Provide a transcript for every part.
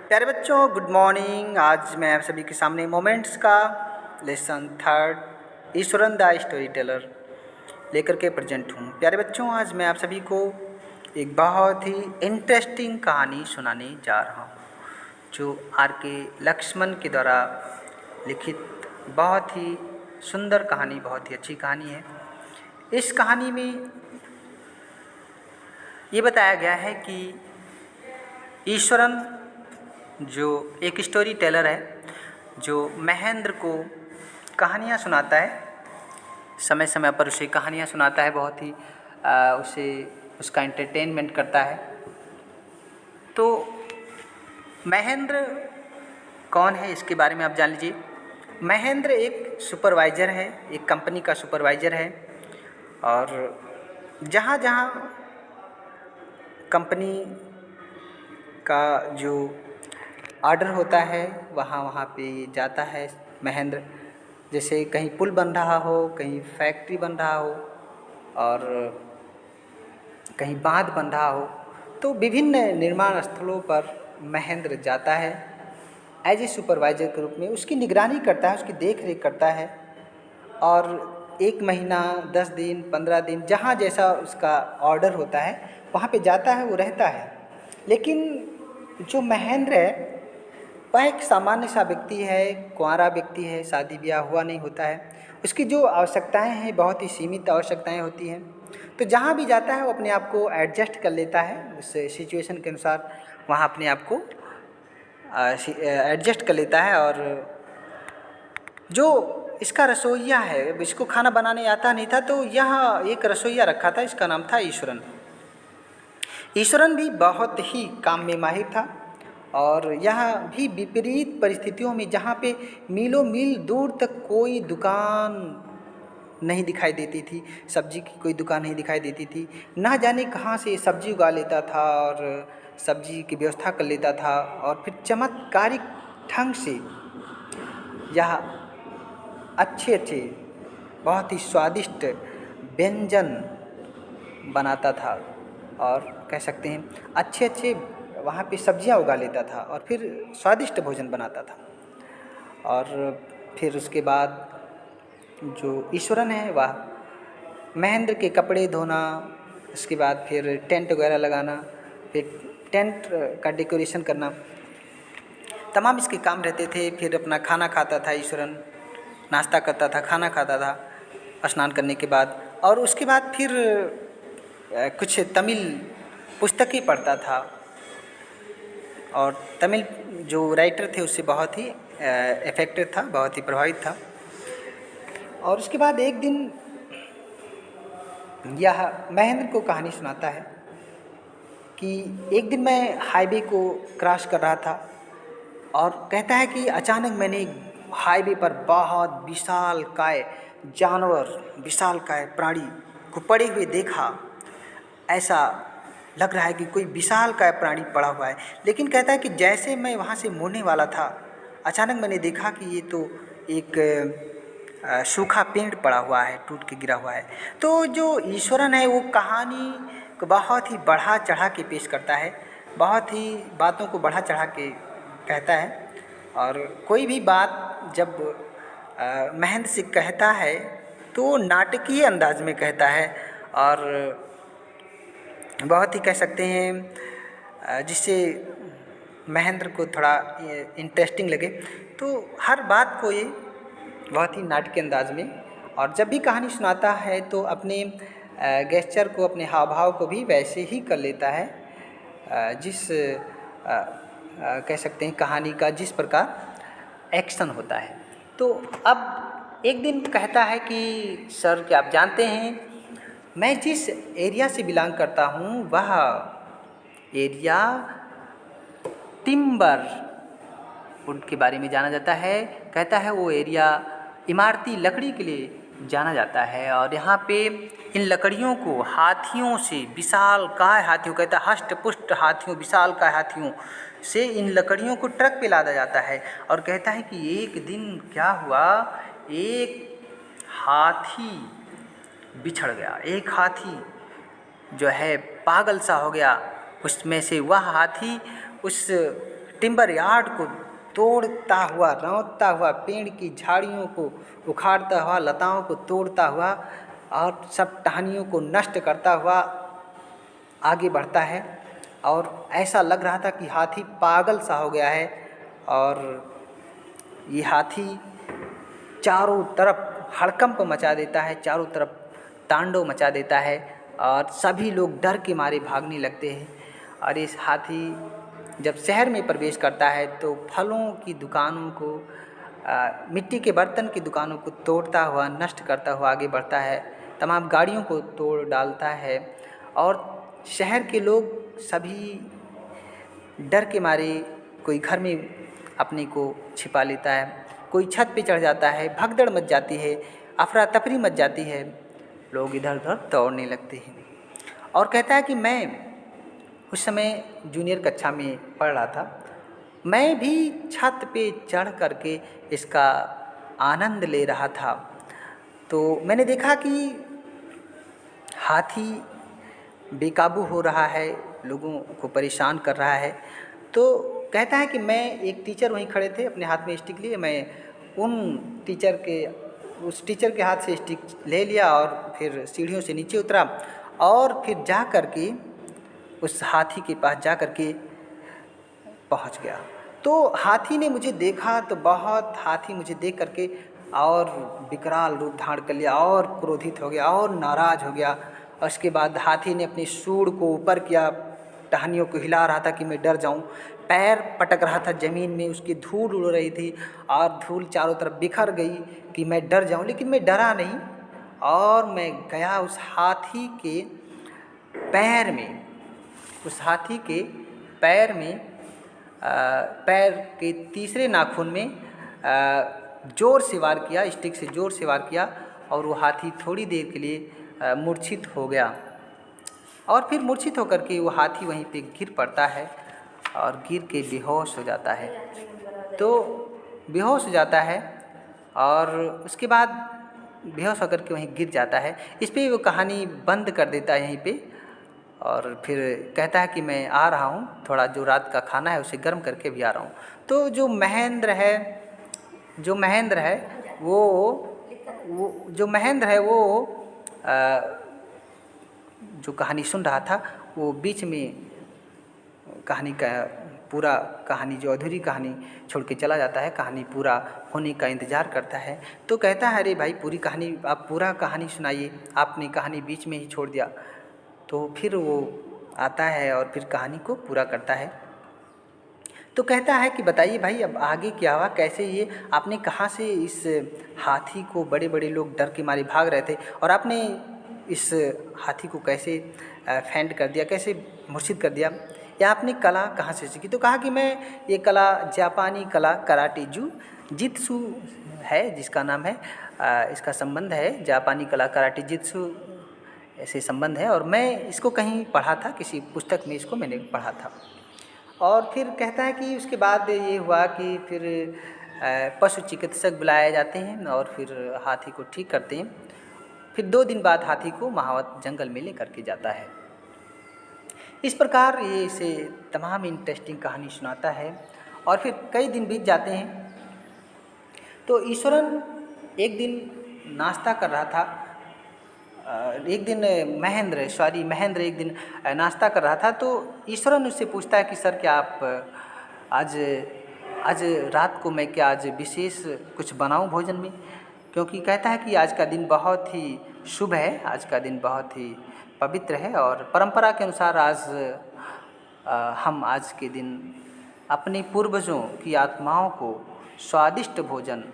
प्यारे बच्चों, good morning. आज मैं आप सभी के सामने मोमेंट्स का lesson third Eswaran the story teller लेकर के प्रेजेंट हूँ। प्यारे बच्चों, आज मैं आप सभी को एक बहुत ही इंटरेस्टिंग कहानी सुनाने जा रहा हूँ, जो R.K. लक्ष्मण के द्वारा लिखित बहुत ही सुंदर कहानी, बहुत ही अच्छी कहानी है। इस कहानी में ये बताया गया है कि ईश्वरन जो एक स्टोरी टेलर है, जो महेंद्र को कहानियाँ सुनाता है, समय समय पर उसे कहानियाँ सुनाता है, बहुत ही उसे उसका एंटरटेनमेंट करता है। तो महेंद्र कौन है, इसके बारे में आप जान लीजिए। महेंद्र एक सुपरवाइज़र है, एक कंपनी का सुपरवाइज़र है, और जहाँ जहाँ कंपनी का जो ऑर्डर होता है वहाँ वहाँ पे जाता है महेंद्र। जैसे कहीं पुल बन रहा हो, कहीं फैक्ट्री बन रहा हो, और कहीं बांध बन रहा हो, तो विभिन्न निर्माण स्थलों पर महेंद्र जाता है एज ए सुपरवाइज़र के रूप में। उसकी निगरानी करता है, उसकी देख रेख करता है, और 1 महीना, 10 दिन, 15 दिन, जहाँ जैसा उसका ऑर्डर होता है वहाँ पे जाता है, वो रहता है। लेकिन जो महेंद्र है वह एक सामान्य सा व्यक्ति है, कुंवारा व्यक्ति है, शादी ब्याह हुआ नहीं होता है। उसकी जो आवश्यकताएं हैं बहुत ही सीमित आवश्यकताएं होती हैं। तो जहाँ भी जाता है वो अपने आप को एडजस्ट कर लेता है, उस सिचुएशन के अनुसार वहाँ अपने आप को एडजस्ट कर लेता है। और जो इसका रसोइया है, इसको खाना बनाने आता नहीं था, तो यह एक रसोइया रखा था, इसका नाम था ईश्वरन। ईश्वरन भी बहुत ही काम में माहिर था, और यह भी विपरीत परिस्थितियों में, जहाँ पे मीलों मील दूर तक कोई दुकान नहीं दिखाई देती थी, सब्जी की कोई दुकान नहीं दिखाई देती थी, ना जाने कहाँ से सब्जी उगा लेता था और सब्जी की व्यवस्था कर लेता था, और फिर चमत्कारिक ढंग से यह अच्छे अच्छे बहुत ही स्वादिष्ट व्यंजन बनाता था, और कह सकते हैं अच्छे अच्छे वहाँ पे सब्जियाँ उगा लेता था और फिर स्वादिष्ट भोजन बनाता था। और फिर उसके बाद जो ईश्वरन है वह महेंद्र के कपड़े धोना, उसके बाद फिर टेंट वगैरह लगाना, फिर टेंट का डेकोरेशन करना, तमाम इसके काम रहते थे। फिर अपना खाना खाता था ईश्वरन, नाश्ता करता था, खाना खाता था स्नान करने के बाद, और उसके बाद फिर कुछ तमिल पुस्तकें पढ़ता था, और तमिल जो राइटर थे उससे बहुत ही इफेक्टेड था, बहुत ही प्रभावित था। और उसके बाद एक दिन यह महेंद्र को कहानी सुनाता है कि एक दिन मैं हाईवे को क्रॉस कर रहा था, और कहता है कि अचानक मैंने हाईवे पर बहुत विशालकाय जानवर, विशालकाय प्राणी को पड़े हुए देखा। ऐसा लग रहा है कि कोई विशालकाय प्राणी पड़ा हुआ है, लेकिन कहता है कि जैसे मैं वहाँ से मुड़ने वाला था, अचानक मैंने देखा कि ये तो एक सूखा पेड़ पड़ा हुआ है, टूट के गिरा हुआ है। तो जो ईश्वरन है वो कहानी को बहुत ही बढ़ा चढ़ा के पेश करता है, बहुत ही बातों को बढ़ा चढ़ा के कहता है, और कोई भी बात जब महेंद्र से कहता है तो नाटकीय अंदाज में कहता है, और बहुत ही कह सकते हैं जिससे महेंद्र को थोड़ा इंटरेस्टिंग लगे। तो हर बात को ये बहुत ही नाटकीय अंदाज में, और जब भी कहानी सुनाता है तो अपने गेस्चर को, अपने हाव भाव को भी वैसे ही कर लेता है जिस कह सकते हैं कहानी का जिस प्रकार एक्शन होता है। तो अब एक दिन कहता है कि सर, क्या आप जानते हैं मैं जिस एरिया से बिलोंग करता हूँ वह एरिया टिम्बर वुड के बारे में जाना जाता है। कहता है वो एरिया इमारती लकड़ी के लिए जाना जाता है, और यहाँ पे इन लकड़ियों को हाथियों से, विशालकाय हाथियों, कहता है हष्ट पुष्ट हाथियों, विशालकाय हाथियों से इन लकड़ियों को ट्रक पे लादा जाता है। और कहता है कि एक दिन क्या हुआ, एक हाथी बिछड़ गया, एक हाथी जो है पागल सा हो गया। उसमें से वह हाथी उस टिम्बर यार्ड को तोड़ता हुआ, रौंदता हुआ, पेड़ की झाड़ियों को उखाड़ता हुआ, लताओं को तोड़ता हुआ और सब टहनियों को नष्ट करता हुआ आगे बढ़ता है। और ऐसा लग रहा था कि हाथी पागल सा हो गया है और ये हाथी चारों तरफ हड़कंप मचा देता है, चारों तरफ तांडव मचा देता है और सभी लोग डर के मारे भागने लगते हैं। और इस हाथी जब शहर में प्रवेश करता है तो फलों की दुकानों को, मिट्टी के बर्तन की दुकानों को तोड़ता हुआ, नष्ट करता हुआ आगे बढ़ता है, तमाम गाड़ियों को तोड़ डालता है और शहर के लोग सभी डर के मारे कोई घर में अपने को छिपा लेता है, कोई छत पे चढ़ जाता है, भगदड़ मच जाती है, अफरा तफरी मच जाती है, लोग इधर उधर दौड़ने लगते हैं। और कहता है कि मैं उस समय जूनियर कक्षा में पढ़ रहा था, मैं भी छत पे चढ़ करके इसका आनंद ले रहा था। तो मैंने देखा कि हाथी बेकाबू हो रहा है, लोगों को परेशान कर रहा है। तो कहता है कि मैं, एक टीचर वहीं खड़े थे अपने हाथ में स्टिक लिए, मैं उस टीचर के हाथ से स्टिक ले लिया और फिर सीढ़ियों से नीचे उतरा और फिर जा कर के उस हाथी के पास जा कर के पहुंच गया। तो हाथी ने मुझे देखा तो हाथी मुझे देख करके और विकराल रूप धारण कर लिया और क्रोधित हो गया और नाराज़ हो गया। और उसके बाद हाथी ने अपनी सूंड को ऊपर किया, टहनियों को हिला रहा था कि मैं डर जाऊं, पैर पटक रहा था ज़मीन में, उसकी धूल उड़ रही थी और धूल चारों तरफ बिखर गई कि मैं डर जाऊं, लेकिन मैं डरा नहीं और मैं गया उस हाथी के पैर में, उस हाथी के पैर में, पैर के तीसरे नाखून में जोर से वार किया, स्टिक से जोर से वार किया और वो हाथी थोड़ी देर के लिए मूर्छित हो गया। और फिर मूर्छित होकर के वो हाथी वहीं पे गिर पड़ता है और गिर के बेहोश हो जाता है। तो बेहोश हो जाता है और उसके बाद बेहोश होकर के वहीं गिर जाता है। इस पे वो कहानी बंद कर देता है यहीं पे और फिर कहता है कि मैं आ रहा हूँ, थोड़ा जो रात का खाना है उसे गर्म करके भी आ रहा हूँ। तो जो महेंद्र है वो जो कहानी सुन रहा था वो बीच में कहानी का कहानी जो अधूरी कहानी छोड़ के चला जाता है, कहानी पूरा होने का इंतज़ार करता है। तो कहता है, अरे भाई पूरी कहानी, आप पूरा कहानी सुनाइए, आपने कहानी बीच में ही छोड़ दिया। तो फिर वो आता है और फिर कहानी को पूरा करता है। तो कहता है कि बताइए भाई अब आगे क्या हुआ, कैसे ये आपने कहाँ से इस हाथी को, बड़े बड़े लोग डर के मारे भाग रहे थे और आपने इस हाथी को कैसे फेंड कर दिया, कैसे मूर्छित कर दिया, या आपने कला कहाँ से सीखी। तो कहा कि मैं ये कला जापानी कला कराटे जित्सु है, जिसका नाम है, इसका संबंध है जापानी कला कराटे जित्सु, ऐसे संबंध है और मैं इसको कहीं पढ़ा था, किसी पुस्तक में इसको मैंने पढ़ा था। और फिर कहता है कि उसके बाद ये हुआ कि फिर पशु चिकित्सक बुलाए जाते हैं और फिर हाथी को ठीक करते हैं। फिर 2 दिन बाद हाथी को महावत जंगल में लेकर के जाता है। इस प्रकार ये इसे तमाम इंटरेस्टिंग कहानी सुनाता है और फिर कई दिन बीत जाते हैं। तो ईश्वरन एक दिन नाश्ता कर रहा था, एक दिन महेंद्र एक दिन नाश्ता कर रहा था। तो ईश्वरन उससे पूछता है कि सर क्या आप आज रात को मैं क्या आज विशेष कुछ बनाऊं भोजन में, क्योंकि कहता है कि आज का दिन बहुत ही शुभ है, आज का दिन बहुत ही पवित्र है और परंपरा के अनुसार हम आज के दिन अपने पूर्वजों की आत्माओं को स्वादिष्ट भोजन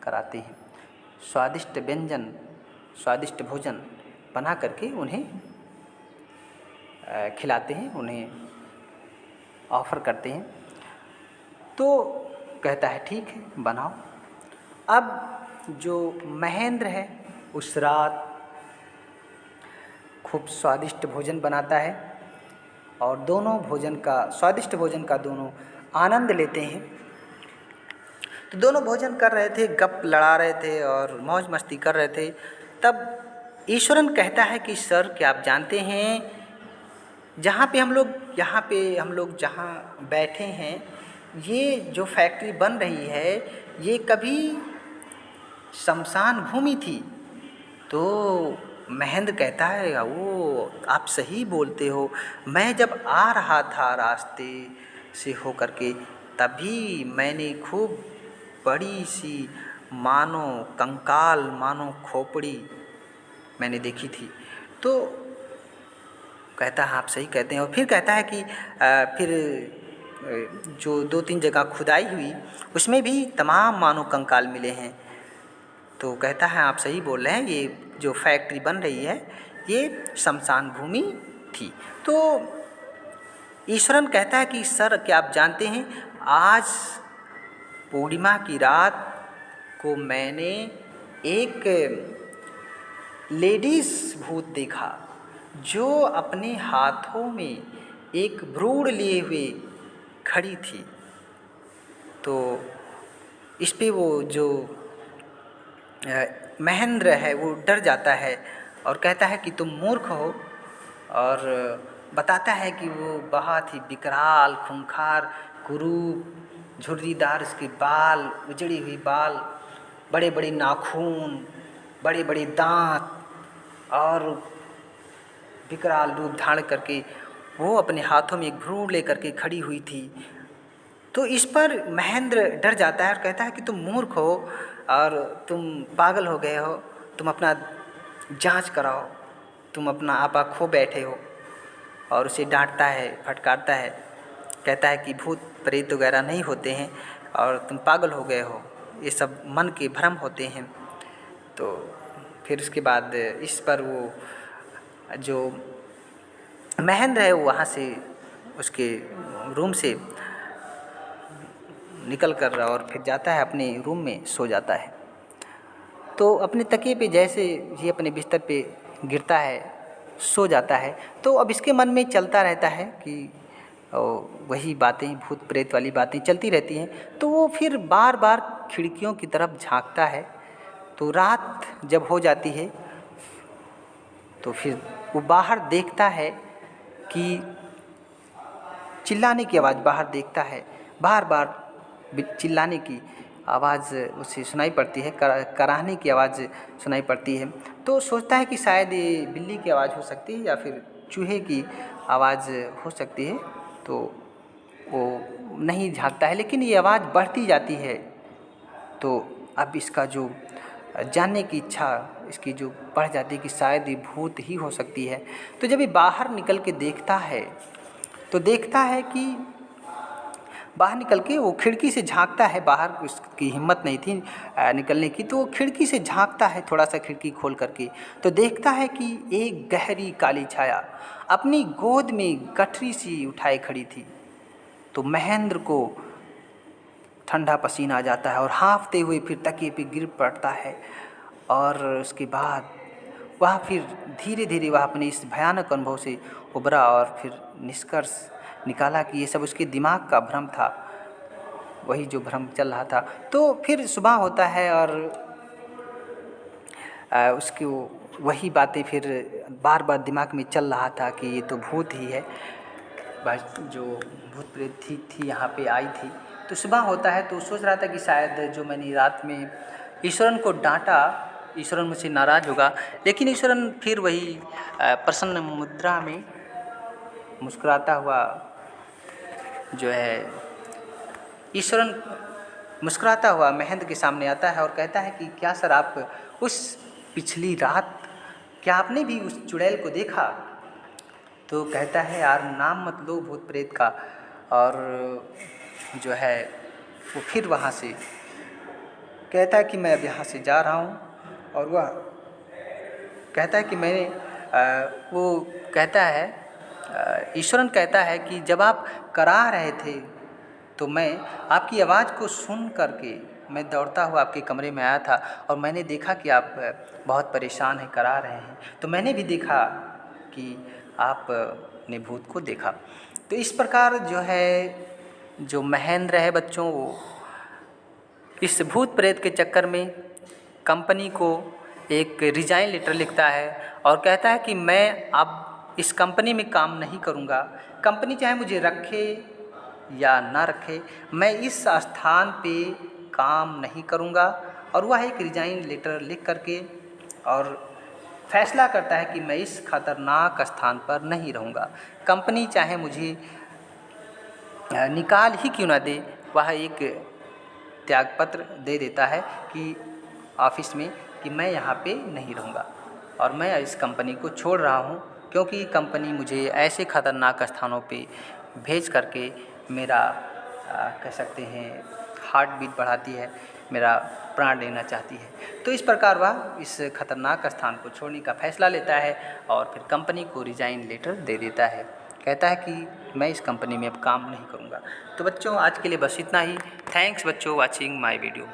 कराते हैं, स्वादिष्ट व्यंजन, स्वादिष्ट भोजन बना करके उन्हें खिलाते हैं, उन्हें ऑफ़र करते हैं। तो कहता है ठीक है बनाओ। अब जो महेंद्र है उस रात खूब स्वादिष्ट भोजन बनाता है और स्वादिष्ट भोजन का दोनों आनंद लेते हैं। तो दोनों भोजन कर रहे थे, गप लड़ा रहे थे और मौज मस्ती कर रहे थे। तब ईश्वरन कहता है कि सर क्या आप जानते हैं, यहाँ पे हम लोग जहाँ बैठे हैं ये जो फैक्ट्री बन रही है ये कभी शमशान भूमि थी। तो महेंद्र कहता है वो आप सही बोलते हो, मैं जब आ रहा था रास्ते से होकर के तभी मैंने खूब बड़ी सी मानो कंकाल मानो खोपड़ी मैंने देखी थी। तो कहता है आप सही कहते हैं। और फिर कहता है कि फिर जो 2-3 जगह खुदाई हुई उसमें भी तमाम मानो कंकाल मिले हैं। तो कहता है आप सही बोल रहे हैं, ये जो फैक्ट्री बन रही है ये शमशान भूमि थी। तो ईश्वरन कहता है कि सर क्या आप जानते हैं, आज पूर्णिमा की रात को मैंने एक लेडीज़ भूत देखा जो अपने हाथों में एक भ्रूण लिए हुए खड़ी थी। तो इस पे वो जो महेंद्र है वो डर जाता है और कहता है कि तुम मूर्ख हो, और बताता है कि वो बहुत ही विकराल खूंखार कुरूप, झुर्रीदार उसके बाल, उजड़ी हुई बाल, बड़े बड़े नाखून, बड़े बड़े दांत और विकराल रूप धारण करके वो अपने हाथों में एक भ्रूण लेकर के खड़ी हुई थी। तो इस पर महेंद्र डर जाता है और कहता है कि तुम मूर्ख हो और तुम पागल हो गए हो, तुम अपना जांच कराओ, तुम अपना आपा खो बैठे हो। और उसे डांटता है, फटकारता है, कहता है कि भूत प्रेत वगैरह नहीं होते हैं और तुम पागल हो गए हो, ये सब मन के भ्रम होते हैं। तो फिर उसके बाद इस पर वो जो महेंद्र है वो वहाँ से उसके रूम से निकल कर और फिर जाता है अपने रूम में सो जाता है। तो अपने तकिए पे जैसे ये अपने बिस्तर पे गिरता है, सो जाता है, तो अब इसके मन में चलता रहता है कि वही बातें, भूत प्रेत वाली बातें चलती रहती हैं। तो वो फिर बार बार खिड़कियों की तरफ झांकता है। तो रात जब हो जाती है तो फिर वो बाहर देखता है कि चिल्लाने की आवाज़ बाहर देखता है, बार बार चिल्लाने की आवाज़ उसे सुनाई पड़ती है, कराहने की आवाज़ सुनाई पड़ती है। तो सोचता है कि शायद ये बिल्ली की आवाज़ हो सकती है या फिर चूहे की आवाज़ हो सकती है। तो वो नहीं झांकता है, लेकिन ये आवाज़ बढ़ती जाती है। तो अब इसका जो जानने की इच्छा इसकी जो बढ़ जाती है कि शायद ये भूत ही हो सकती है। तो जब ये बाहर निकल के देखता है तो देखता है कि बाहर निकल के वो खिड़की से झांकता है, बाहर उसकी हिम्मत नहीं थी निकलने की, तो वो खिड़की से झांकता है थोड़ा सा खिड़की खोल करके। तो देखता है कि एक गहरी काली छाया अपनी गोद में गठरी सी उठाए खड़ी थी। तो महेंद्र को ठंडा पसीना आ जाता है और हाँफते हुए फिर तकिए पे गिर पड़ता है। और उसके बाद वह फिर धीरे धीरे वह अपने इस भयानक अनुभव से उबरा और फिर निष्कर्ष निकाला कि ये सब उसके दिमाग का भ्रम था, वही जो भ्रम चल रहा था। तो फिर सुबह होता है और उसकी वही बातें फिर बार बार दिमाग में चल रहा था कि ये तो भूत ही है, बस जो भूत प्रेत थी यहाँ पे आई थी। तो सुबह होता है तो सोच रहा था कि शायद जो मैंने रात में ईश्वरन को डांटा, ईश्वरन मुझसे नाराज़ होगा, लेकिन ईश्वरन फिर वही प्रसन्न मुद्रा में मुस्कुराता हुआ जो है, ईश्वरन मुस्कुराता हुआ महेंद्र के सामने आता है और कहता है कि क्या सर आप उस पिछली रात क्या आपने भी उस चुड़ैल को देखा? तो कहता है यार नाम मत लो भूत प्रेत का। और जो है वो फिर वहाँ से कहता है कि मैं अब यहाँ से जा रहा हूँ। और वह कहता है कि मैंने वो कहता है ईश्वरन कहता है कि जब आप करा रहे थे तो मैं आपकी आवाज़ को सुन करके मैं दौड़ता हुआ आपके कमरे में आया था और मैंने देखा कि आप बहुत परेशान हैं, करा रहे हैं। तो मैंने भी देखा कि आपने भूत को देखा। तो इस प्रकार जो है जो महेंद्र है बच्चों, वो इस भूत प्रेत के चक्कर में कंपनी को एक रिजाइन लेटर लिखता है और कहता है कि मैं अब इस कंपनी में काम नहीं करूँगा। कंपनी चाहे मुझे रखे या ना रखे, मैं इस स्थान पे काम नहीं करूँगा। और वह एक रिजाइन लेटर लिख करके और फैसला करता है कि मैं इस खतरनाक स्थान पर नहीं रहूँगा। कंपनी चाहे मुझे निकाल ही क्यों ना दे, वह एक त्यागपत्र दे देता है कि ऑफिस में कि मैं यहाँ पे नहीं रहूँगा और मैं इस कंपनी को छोड़ रहा हूँ, क्योंकि कंपनी मुझे ऐसे खतरनाक स्थानों पे भेज करके मेरा कह सकते हैं हार्ट बीट बढ़ाती है, मेरा प्राण लेना चाहती है। तो इस प्रकार वह इस खतरनाक स्थान को छोड़ने का फैसला लेता है और फिर कंपनी को रिजाइन लेटर दे देता है, कहता है कि मैं इस कंपनी में अब काम नहीं करूँगा। तो बच्चों आज के लिए बस इतना ही। थैंक्स बच्चों वॉचिंग माय वीडियो।